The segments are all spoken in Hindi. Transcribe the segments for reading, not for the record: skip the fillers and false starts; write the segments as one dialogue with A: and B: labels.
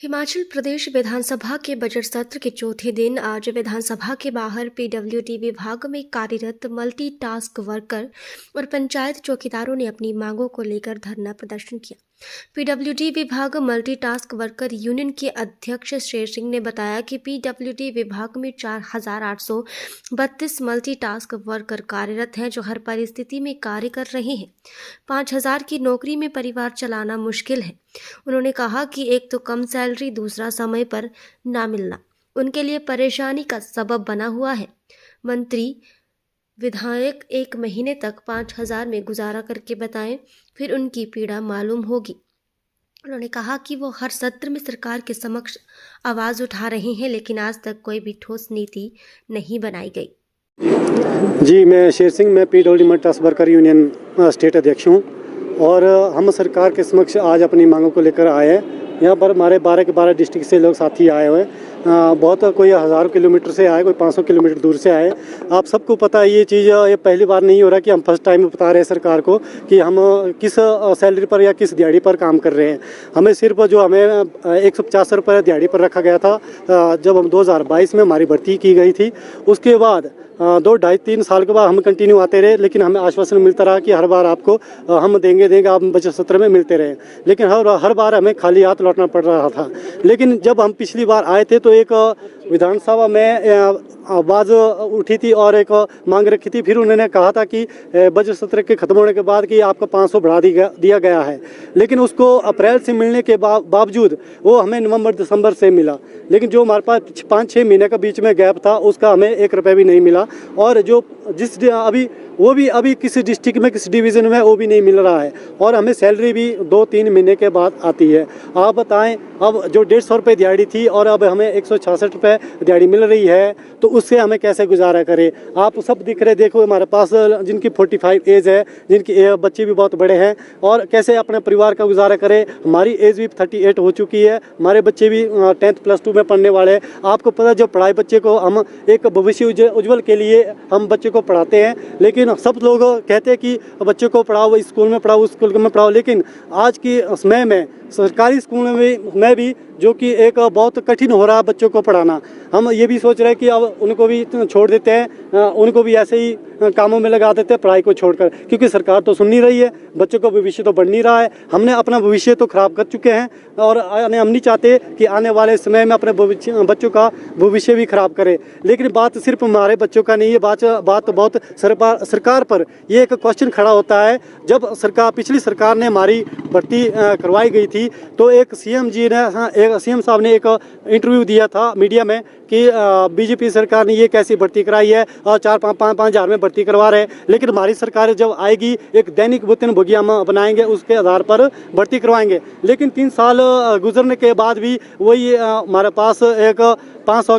A: हिमाचल प्रदेश विधानसभा के बजट सत्र के चौथे दिन आज विधानसभा के बाहर पीडब्ल्यूडी विभाग में कार्यरत मल्टी टास्क वर्कर और पंचायत चौकीदारों ने अपनी मांगों को लेकर धरना प्रदर्शन किया। पीडब्ल्यूडी विभाग मल्टी टास्क वर्कर यूनियन के अध्यक्ष शेर सिंह ने बताया कि पीडब्ल्यूडी विभाग में 4,832 मल्टी टास्क वर्कर कार्यरत हैं जो हर परिस्थिति में कार्य कर रहे हैं। 5,000 की नौकरी में परिवार चलाना मुश्किल है। उन्होंने कहा कि एक तो कम सैलरी, दूसरा समय पर ना मिलना उनके लिए परेशानी का सबब बना हुआ है। मंत्री विधायक 1 महीने तक 5,000 में गुजारा करके बताएं, फिर उनकी पीड़ा मालूम होगी। उन्होंने कहा कि वो हर सत्र में सरकार के समक्ष आवाज़ उठा रहे हैं, लेकिन आज तक कोई भी ठोस नीति नहीं बनाई गई।
B: जी, मैं शेर सिंह, मैं PWD multi task worker union state अध्यक्ष हूँ और हम सरकार के समक्ष आज अपनी मांगों को लेकर आए हैं। यहाँ पर हमारे 12 के 12 डिस्ट्रिक्ट से लोग साथी आए हुए हैं। बहुत कोई हज़ारों किलोमीटर से आए, कोई 500 किलोमीटर दूर से आए। आप सबको पता है ये चीज़, ये पहली बार नहीं हो रहा कि हम फर्स्ट टाइम बता रहे हैं सरकार को कि हम किस सैलरी पर या किस दिहाड़ी पर काम कर रहे हैं। हमें सिर्फ जो हमें 150 रुपये दिहाड़ी पर रखा गया था जब हम 2022 में हमारी भर्ती की गई थी। उसके बाद 2, 2.5, 3 साल के बाद हम कंटिन्यू आते रहे, लेकिन हमें आश्वासन मिलता रहा कि हर बार आपको हम देंगे आप बजट सत्र में मिलते रहे, लेकिन हर बार हमें खाली हाथ लौटना पड़ रहा था। लेकिन जब हम पिछली बार आए थे तो एक विधानसभा में आवाज़ उठी थी और एक मांग रखी थी। फिर उन्होंने कहा था कि बजट सत्र के ख़त्म होने के बाद कि आपको 500 बढ़ा दिया गया है, लेकिन उसको अप्रैल से मिलने के बावजूद वो हमें नवंबर दिसंबर से मिला। लेकिन जो हमारे पास 5-6 महीने का बीच में गैप था उसका हमें 1 रुपये भी नहीं मिला। और जो अभी किसी डिस्ट्रिक्ट में, किसी डिवीज़न में वो भी नहीं मिल रहा है और हमें सैलरी भी 2-3 महीने के बाद आती है। आप बताएं, अब जो 150 रुपये दिहाड़ी थी और अब हमें 166 रुपये दिहाड़ी मिल रही है, तो उससे हमें कैसे गुजारा करें। आप सब दिख रहे, देखो हमारे पास जिनकी 45 एज है, जिनकी बच्चे भी बहुत बड़े हैं, और कैसे अपने परिवार का गुजारा करें। हमारी एज भी 38 हो चुकी है, हमारे बच्चे भी 10th +2 में पढ़ने वाले हैं। आपको पता है, जब पढ़ाई बच्चे को हम एक भविष्य उज्ज्वल के लिए हम बच्चे को पढ़ाते हैं, लेकिन सब लोग कहते हैं कि बच्चे को पढ़ाओ, स्कूल में पढ़ाओ, स्कूल में पढ़ाओ, लेकिन आज की समय में सरकारी स्कूल में भी जो कि एक बहुत कठिन हो रहा है बच्चों को पढ़ाना। हम ये भी सोच रहे हैं कि अब उनको भी छोड़ देते हैं, उनको भी ऐसे ही कामों में लगा देते हैं पढ़ाई को छोड़कर, क्योंकि सरकार तो सुन नहीं रही है, बच्चों का भविष्य तो बढ़ नहीं रहा है। हमने अपना भविष्य तो खराब कर चुके हैं और हम नहीं चाहते कि आने वाले समय में अपने बच्चों का भविष्य भी खराब करें। लेकिन बात सिर्फ हमारे बच्चों का नहीं है, बात बहुत सरकार पर ये एक क्वेश्चन खड़ा होता है। जब पिछली सरकार ने हमारी भर्ती करवाई गई थी तो एक सीएम साहब ने एक इंटरव्यू दिया था मीडिया में कि बीजेपी सरकार ने ये कैसी भर्ती कराई है और 4-5 हज़ार में भर्ती करवा रहे हैं। लेकिन हमारी सरकार जब आएगी एक दैनिक वेतन भोगी हम बनाएंगे, उसके आधार पर भर्ती करवाएंगे। लेकिन 3 साल गुजरने के बाद भी वही हमारे पास एक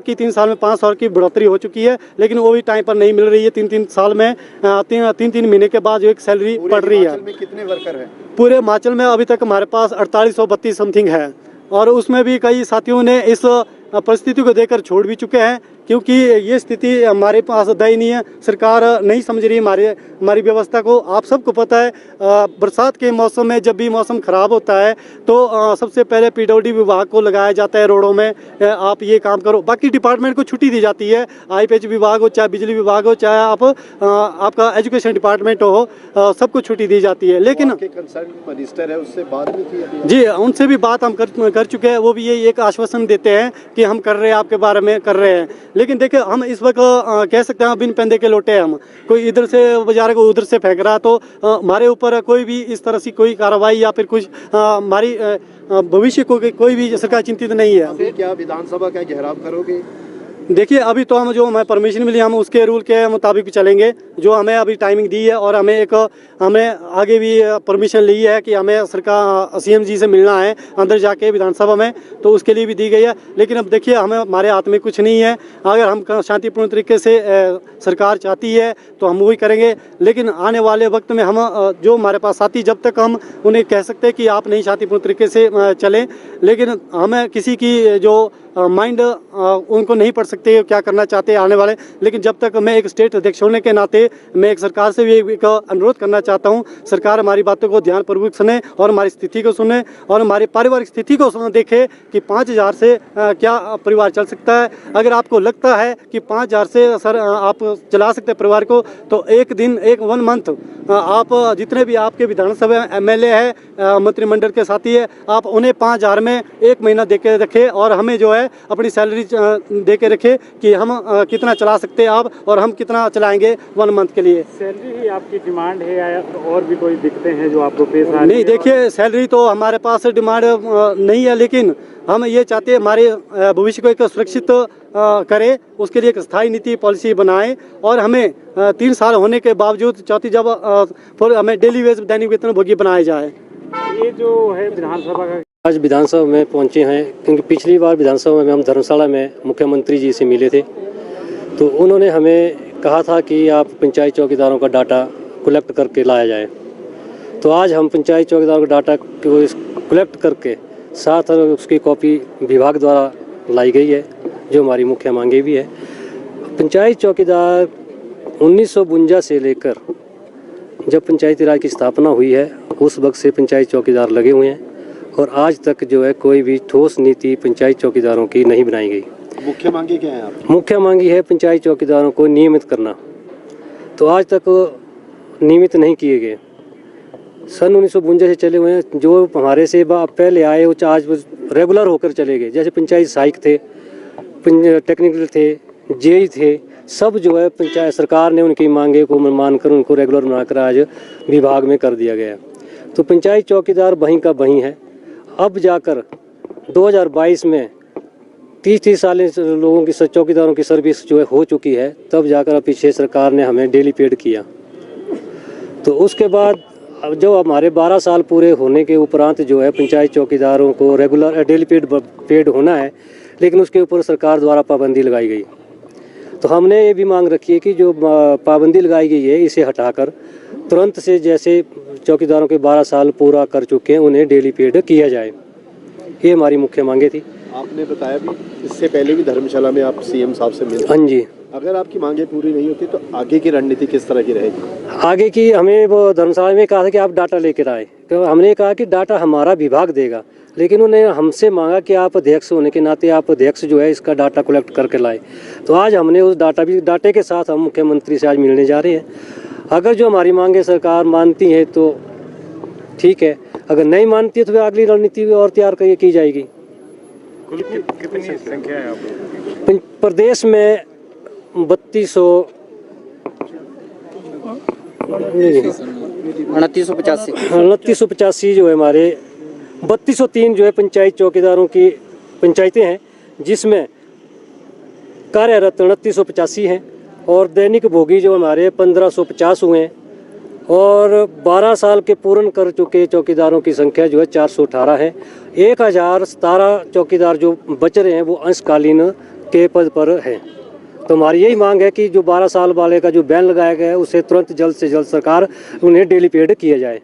B: 3 साल में 500 की बढ़ोतरी हो चुकी है, लेकिन वो भी टाइम पर नहीं मिल रही है। 3 साल में 3 महीने के बाद जो एक सैलरी पड़ रही है।
C: में कितने वर्कर हैं?
B: पूरे हिमाचल में अभी तक हमारे पास 4832 समथिंग है, और उसमें भी कई साथियों ने इस परिस्थिति को देखकर छोड़ भी चुके हैं, क्योंकि ये स्थिति हमारे पास दयनीय है। सरकार नहीं समझ रही हमारी व्यवस्था को। आप सबको पता है, बरसात के मौसम में जब भी मौसम ख़राब होता है तो सबसे पहले पीडब्ल्यूडी विभाग को लगाया जाता है रोडों में, आप ये काम करो। बाकी डिपार्टमेंट को छुट्टी दी जाती है, आईपीएच विभाग हो, चाहे बिजली विभाग हो, चाहे आपका एजुकेशन डिपार्टमेंट हो, सबको छुट्टी दी जाती है। लेकिन
C: कंसर्न मिनिस्टर है, उससे बात भी की
B: जी, उनसे भी बात हम कर चुके हैं। वो भी ये एक आश्वासन देते हैं कि हम कर रहे हैं, आपके बारे में कर रहे हैं। लेकिन देखिए, हम इस वक्त कह सकते हैं बिन पेंदे के लोटे हैं हम। कोई इधर से बेचारे को उधर से फेंक रहा, तो हमारे ऊपर कोई भी इस तरह से कोई कार्रवाई या फिर कुछ हमारी भविष्य को कोई भी सरकार चिंतित नहीं है।
C: अभी क्या विधानसभा का घेराव करोगे?
B: देखिए, अभी तो जो हमें परमिशन मिली, हम उसके रूल के मुताबिक चलेंगे। जो हमें अभी टाइमिंग दी है, और हमें आगे भी परमिशन ली है कि हमें सरकार सीएम जी से मिलना है अंदर जाके विधानसभा में, तो उसके लिए भी दी गई है। लेकिन अब देखिए, हमारे हाथ में कुछ नहीं है। अगर हम शांतिपूर्ण तरीके से सरकार चाहती है तो हम वही करेंगे। लेकिन आने वाले वक्त में हम जो हमारे पास साथी, जब तक हम उन्हें कह सकते हैं कि आप नहीं शांतिपूर्ण तरीके से चलें, लेकिन हमें किसी की जो माइंड उनको नहीं पढ़ सकते हैं, क्या करना चाहते हैं आने वाले। लेकिन जब तक मैं एक स्टेट अध्यक्ष होने के नाते मैं एक सरकार से भी एक अनुरोध करना चाहता हूँ, सरकार हमारी बातों को ध्यानपूर्वक सुने और हमारी स्थिति को सुने और हमारी पारिवारिक स्थिति को देखे कि 5,000 से क्या परिवार चल सकता है। अगर आपको लगता है कि 5,000 से सर आप चला सकते हैं परिवार को, तो एक दिन 1 मंथ आप जितने भी आपके विधानसभा MLA है, मंत्रिमंडल के साथी है, आप उन्हें 5,000 में 1 महीना दे के रखें और हमें जो है अपनी सैलरी दे के रखें कि हम कितना चला सकते हैं आप और हम कितना चलाएंगे 1 मंथ के लिए।
D: सैलरी ही आपकी डिमांड है या और भी कोई दिक्कतें हैं जो आपको पेश आ रही
B: नहीं, देखिए सैलरी तो हमारे पास डिमांड नहीं है, लेकिन हम ये चाहते हैं हमारे भविष्य को एक सुरक्षित करें, उसके लिए एक स्थायी नीति पॉलिसी बनाएं और हमें 3 साल होने के बावजूद चौथी जब फिर हमें डेली वेज दैनिक वेतन भोगी बनाया जाए।
D: ये जो है विधानसभा का
E: आज विधानसभा में पहुंचे हैं क्योंकि पिछली बार विधानसभा में हम धर्मशाला में मुख्यमंत्री जी से मिले थे, तो उन्होंने हमें कहा था कि आप पंचायत चौकीदारों का डाटा कलेक्ट करके लाया जाए। तो आज हम पंचायत चौकीदारों का डाटा को कलेक्ट करके साथ उसकी कॉपी विभाग द्वारा लाई गई है, जो हमारी मुख्य मांगे भी है। पंचायत चौकीदार 1952 से लेकर जब पंचायती राज की स्थापना हुई है उस वक्त से पंचायत चौकीदार लगे हुए हैं और आज तक जो है कोई भी ठोस नीति पंचायत चौकीदारों की नहीं बनाई गई।
C: मुख्य मांगे क्या है आप?
E: मुख्य मांगी है पंचायत चौकीदारों को नियमित करना, तो आज तक नियमित नहीं किए गए। सन 1952 से चले हुए हैं, जो हमारे से पहले आए वो आज रेगुलर होकर चले गए। जैसे पंचायत सहायक थे, टेक्निकल थे, जेई थे, सब जो है पंचायत सरकार ने उनकी मांगे को मानकर उनको रेगुलर बनाकर आज विभाग में कर दिया गया। तो पंचायत चौकीदार वहीं का वहीं है। अब जाकर 2022 में 30 साल लोगों की चौकीदारों की सर्विस जो है हो चुकी है, तब जाकर पीछे सरकार ने हमें डेली पेड किया। तो उसके बाद अब जो हमारे 12 साल पूरे होने के उपरांत जो है पंचायत चौकीदारों को रेगुलर डेली पेड होना है, लेकिन उसके ऊपर सरकार द्वारा पाबंदी लगाई गई। तो हमने ये भी मांग रखी है कि जो पाबंदी लगाई गई है इसे हटाकर तुरंत से जैसे चौकीदारों के 12 साल पूरा कर चुके हैं उन्हें डेली पेड किया जाए। ये हमारी मुख्य मांगे थी।
C: आपने बताया भी इससे पहले भी धर्मशाला में आप CM साहब से मिले।
E: हाँ जी।
C: अगर आपकी मांगे पूरी नहीं होती तो आगे की रणनीति किस तरह की रहेगी?
E: आगे की हमें वो धर्मशाला में कहा था कि आप डाटा लेकर आए, तो हमने कहा कि डाटा हमारा विभाग देगा, लेकिन उन्होंने हमसे मांगा कि आप अध्यक्ष होने के नाते आप अध्यक्ष जो है इसका डाटा कलेक्ट करके लाए। तो आज हमने उस डाटे के साथ हम मुख्यमंत्री से आज मिलने जा रहे हैं। अगर जो हमारी मांगे सरकार मानती है तो ठीक है, अगर नहीं मानती है तो अगली रणनीति और तैयार की जाएगी।
D: कितनी संख्या है आप?
E: प्रदेश में 2985 जो है हमारे 3203 जो है पंचायत चौकीदारों की पंचायतें हैं, जिसमें कार्यरत 2985 हैं और दैनिक भोगी जो हमारे 1550 हुए हैं और 12 साल के पूर्ण कर चुके चौकीदारों की संख्या जो है 418 है। 1017 चौकीदार जो बच रहे हैं वो अंशकालीन के पद पर हैं। तो हमारी यही मांग है कि जो 12 साल वाले का जो बैन लगाया गया है उसे तुरंत जल्द से जल्द सरकार उन्हें डेली पेड किया जाए।